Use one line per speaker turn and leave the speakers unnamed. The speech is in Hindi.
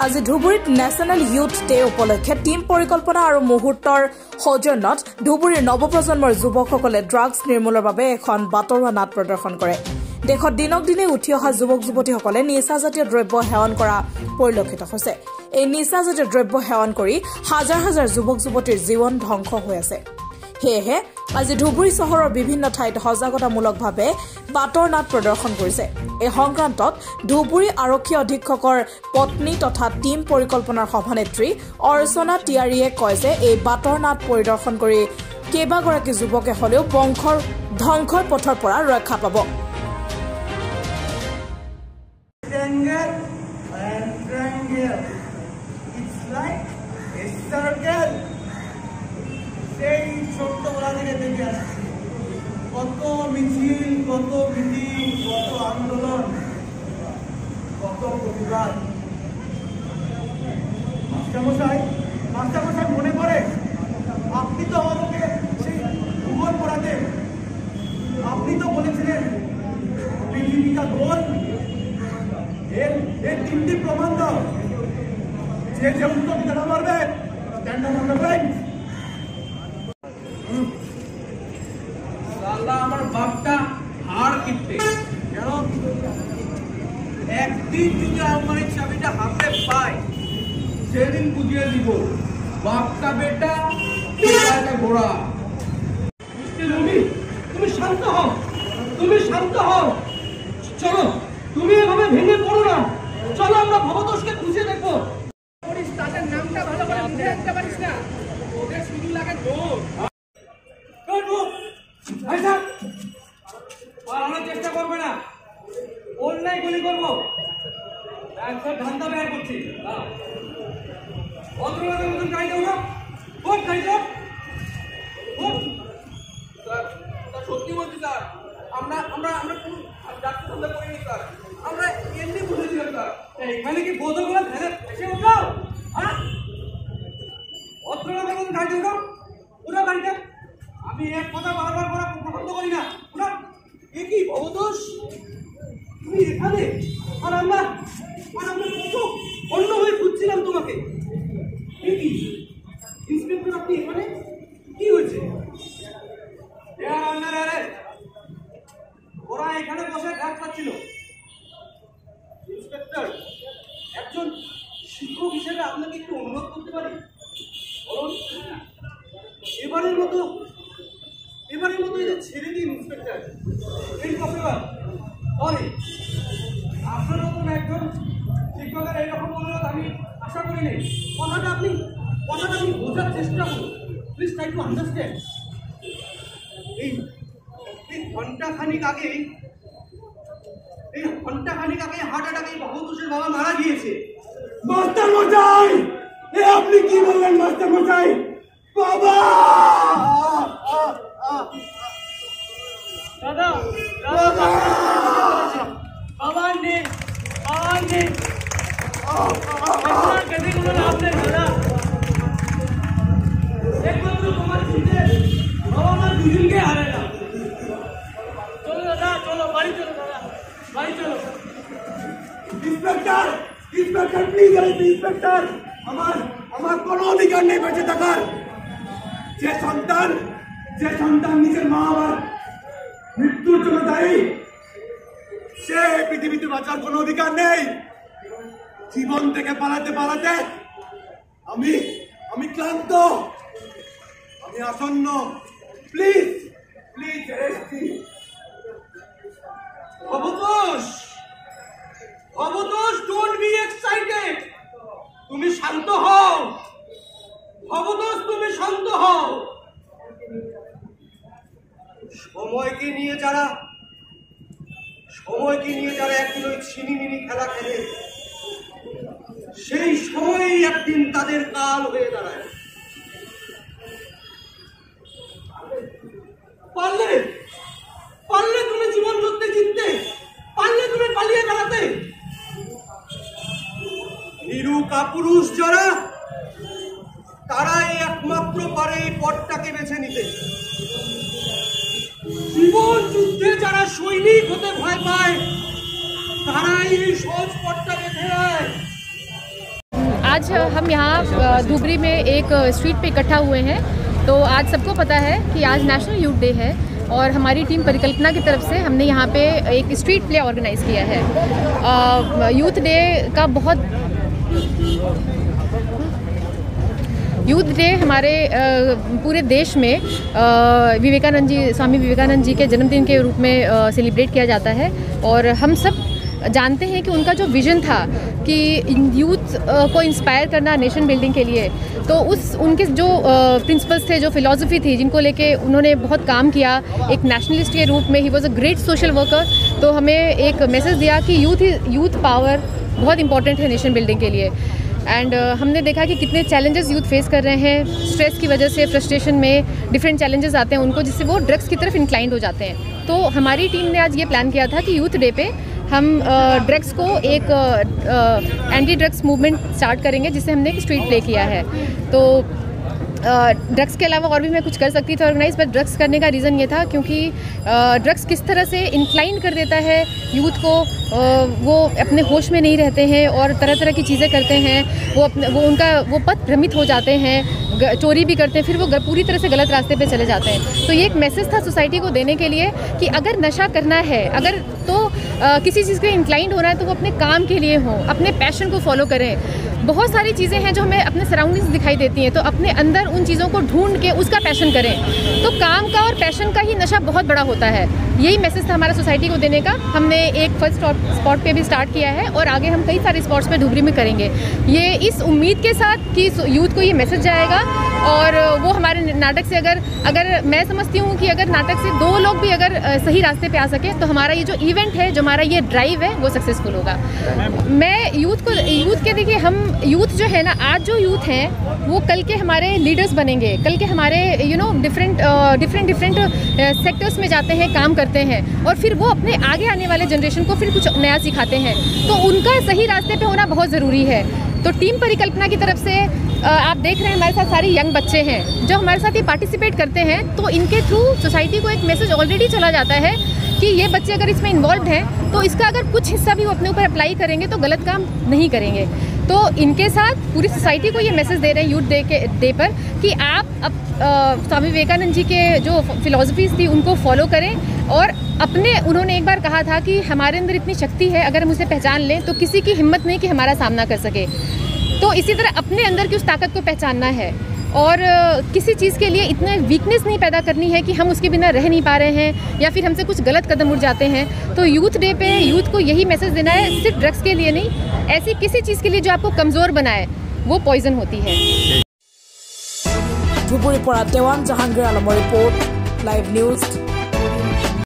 আজি ধুবুৰীত নেশ্যনেল ইউথ ডে উপলক্ষে টিম পৰিকল্পনা আৰু মুহূৰ্তৰ সৌজন্যত ধুবুৰীৰ নৱপ্ৰজন্মৰ যুৱকসকলে ড্ৰাগছ নিৰ্মূলৰ বাবে এখন বাটৰুৱা নাট প্ৰদৰ্শন কৰে। দেশত দিনক দিনে উঠি অহা যুৱক যুৱতীসকলে নিচাজাতীয় দ্ৰব্য সেৱন কৰা পৰিলক্ষিত হৈছে। এই নিচাজাতীয় দ্ৰব্য সেৱন কৰি হাজাৰ হাজাৰ যুৱক যুৱতীৰ জীৱন ধ্বংস হৈ আছে। সেয়েহে আজি ধুবুৰী চহৰৰ বিভিন্ন ঠাইত সজাগতামূলকভাৱে বাটৰ নাট প্ৰদৰ্শন কৰিছে। এই সংক্ৰান্তত ধুবুৰী আৰক্ষী অধীক্ষকৰ পত্নী তথা টিম পৰিকল্পনাৰ সভানেত্ৰী অৰ্চনা তিয়াৰীয়ে কয় যে এই বাটৰ নাট পৰিদৰ্শন কৰি কেইবাগৰাকী যুৱকে হলেও বংশৰ ধ্বংসৰ পথৰ পৰা ৰক্ষা পাব।
কত মিছিল, কত মিটিং, কত আন্দোলন, কত প্রতিবাদ। মাস্টারমশাই মনে করে আপনি তো আমাকে সেই ভূগোল পড়াতেন, আপনি তো বলেছিলেন পৃথিবীটা গোল। এর তিনটি প্রমাণ দাও, যে উত্তর জানা পারবে stand up on the bench. আমার বাপটা হাড় কিনতে একদিন যদি আলমারির চাবিটা হাতে পাই সেদিন বুঝিয়ে দিব বাপটা বেটা ঘোড়া। তুমি শান্ত হও, তুমি শান্ত হও। চলো, তুমি এভাবে ভেঙে পড়ো না। চলো আমরা ভবতোষকে খুঁজে দেখবো। তাদের নামটা ভালো করে মনে রাখতে পারিস না, ওদের শুধু লাগে দৌড়। চেষ্টা করবে না, অন্যায় গুলি করবো, একশো ধান্দা বের করছি। ভদ্রলোকের মতন গাড়িতে উঠো, কোন গাড়িতে সত্যি বলছি স্যার, আমরা আমরা আমরা কোন ডাক্তার ধান্দা করিনি স্যার, আমরা এমনি বুঝেছিলাম স্যার। এখানে কি বোতল করে ধ্যানে এসে উঠো? হ্যাঁ, ভদ্রলোকের মতন গাড়িতে উঠো, উঠো গাড়িতে। আমি এক কথা বারবার করা পছন্দ করি না। উঠো। এ কি ভবতোষ, তুমি এখানে? আর আমরা কত অন্য হয়ে খুঁজছিলাম তোমাকে। এ কি ইন্সপেক্টর, আপনি এখানে? কি হয়েছে? ওরা এখানে বসে ড্রাগ খাচ্ছিল। ইন্সপেক্টর, একজন শিক্ষক হিসেবে আপনাকে একটু অনুরোধ করতে পারি? বলুন। এবারের মতো এটা ছেড়ে দিন ইন্সপেক্টর। এই কপিবার সরি, আপনার মতন একজন শিক্ষকের এইরকম অনুরোধ আমি আশা করিনি। কথাটা আপনি বোঝার চেষ্টা করুন। Please try to understand. এই ঘন্টাখানিক আগে হার্ট অ্যাটাকে ভবতোষের বাবা মারা গিয়েছে। মাস্টার মশাই, আপনি কি বললেন মাস্টার মশাই? বাবা, দাদা, বাবা ने कहने को आपने दादा एक बार तो तुम्हारे सीधे बाबा मां दुदिन के हारे ना। चलो दादा, चलो बाड़ी, चलो दादा बाड़ी, चलो। ইন্সপেক্টর প্লিজ, ইন্সপেক্টর, আমার কোনো অধিকার নেই বেঁচে থাকার। যে সন্তান নিজের মা বাবার মৃত্যুর জন্য দায়ী, সে পৃথিবীতে বাঁচার কোনো অধিকার নেই। জীবন থেকে পালাতে আমি ক্লান্ত, আমি আসন্ন। Please Bhabatosh, don't be excited. তুমি শান্ত হও ভবতোষ, তুমি শান্ত হও। সময়কে নিয়ে যারা একদিন ওই ছিনিমিনি খেলা খেলে, সেই সময়ই একদিন তাদের কাল হয়ে দাঁড়ায়। পারলে তুমি জীবন করতে জিততে, পারলে তুমি পালিয়ে বেড়াতে। নিরু কাপুরুষ যারা, তারাই একমাত্র পারে এই পথটাকে বেছে নিতে। জীবন যুদ্ধে যারা সৈনিক হতে ভয় পায়, তারাই এই সহজ পথটা বেছে নেয়।
आज हम यहाँ धुबरी में एक स्ट्रीट पे इकट्ठा हुए हैं। तो आज सबको पता है कि आज नेशनल यूथ डे है और हमारी टीम परिकल्पना की तरफ से हमने यहाँ पे एक स्ट्रीट प्ले ऑर्गेनाइज़ किया है। यूथ डे हमारे पूरे देश में स्वामी विवेकानंद जी के जन्मदिन के रूप में सेलिब्रेट किया जाता है। और हम सब जानते हैं कि उनका जो विज़न था कि यूथ को इंस्पायर करना नेशन बिल्डिंग के लिए, तो उनके जो प्रिंसिपल्स थे, जो फिलॉसफी थी, जिनको लेके उन्होंने बहुत काम किया एक नेशनलिस्ट के रूप में, he was a great social worker. तो हमें एक मैसेज दिया कि यूथ पावर बहुत इंपॉर्टेंट है नेशन बिल्डिंग के लिए। एंड हमने देखा कि कितने चैलेंजेस यूथ फेस कर रहे हैं। स्ट्रेस की वजह से, फ्रस्ट्रेशन में डिफरेंट चैलेंजेस आते हैं उनको, जिससे वो ड्रग्स की तरफ इंक्लाइंड हो जाते हैं। तो हमारी टीम ने आज ये प्लान किया था कि यूथ डे पे हम ड्रग्स को एक एंटी ड्रग्स मूवमेंट स्टार्ट करेंगे, जिससे हमने एक स्ट्रीट प्ले किया है। तो ड्रग्स के अलावा और भी मैं कुछ कर सकती थी ऑर्गेनाइज, बट ड्रग्स करने का रीज़न ये था क्योंकि ड्रग्स किस तरह से इंक्लाइन कर देता है यूथ को। वो अपने होश में नहीं रहते हैं और तरह तरह की चीज़ें करते हैं। वो पथ भ्रमित हो जाते हैं, चोरी भी करते हैं, फिर वो पूरी तरह से गलत रास्ते पे चले जाते हैं। तो ये एक मैसेज था सोसाइटी को देने के लिए कि अगर नशा करना है, अगर तो किसी चीज़ के इंक्लाइंड होना है, तो वो अपने काम के लिए हो, अपने पैशन को फॉलो करें। बहुत सारी चीज़ें हैं जो हमें अपने सराउंडिंग्स दिखाई देती हैं, तो अपने अंदर उन चीज़ों को ढूंढ के उसका पैशन करें। तो काम का और पैशन का ही नशा बहुत बड़ा होता है। यही मैसेज था हमारा सोसाइटी को देने का। हमने एक फर्स्ट स्पॉट पे भी स्टार्ट किया है और आगे हम कई सारे स्पॉट्स पे धुबरी में करेंगे, ये इस उम्मीद के साथ कि यूथ को ये मैसेज जाएगा। और वो हमारे नाटक से अगर मैं समझती हूँ कि अगर नाटक से 2 लोग भी अगर सही रास्ते पे आ सके, तो हमारा ये जो इवेंट है, जो हमारा ये ड्राइव है, वो सक्सेसफुल होगा। मैं यूथ के देखिए, हम यूथ जो है ना, आज जो यूथ हैं वो कल के हमारे लीडर्स बनेंगे, कल के हमारे डिफरेंट सेक्टर्स में जाते हैं, काम करते हैं, और फिर वो अपने आगे आने वाले जनरेशन को फिर कुछ नया सिखाते हैं। तो उनका सही रास्ते पे होना बहुत ज़रूरी है। तो टीम परिकल्पना की तरफ से आप देख रहे हैं हमारे साथ सारे यंग बच्चे हैं जो हमारे साथ ये पार्टिसिपेट करते हैं। तो इनके थ्रू सोसाइटी को एक मैसेज ऑलरेडी चला जाता है कि ये बच्चे अगर इसमें इन्वॉल्व हैं, तो इसका अगर कुछ हिस्सा भी वो अपने ऊपर अप्लाई करेंगे तो गलत काम नहीं करेंगे। तो इनके साथ पूरी सोसाइटी को ये मैसेज दे रहे हैं यूथ डे पर कि आप अब स्वामी विवेकानंद जी के जो फिलॉसफीज़ थी उनको फॉलो करें। और उन्होंने एक बार कहा था कि हमारे अंदर इतनी शक्ति है, अगर हम उसे पहचान लें तो किसी की हिम्मत नहीं कि हमारा सामना कर सके। तो इसी तरह अपने अंदर की उस ताकत को पहचानना है और किसी चीज़ के लिए इतना वीकनेस नहीं पैदा करनी है कि हम उसके बिना रह नहीं पा रहे हैं या फिर हमसे कुछ गलत कदम उठ जाते हैं। तो यूथ डे पे यूथ को यही मैसेज देना है, सिर्फ ड्रग्स के लिए नहीं, ऐसी किसी चीज़ के लिए जो आपको कमज़ोर बनाए, वो पॉइजन होती है।
धुबुरी पर देवान जहांगीर आलমৰ रिपोर्ट, लाइव न्यूज।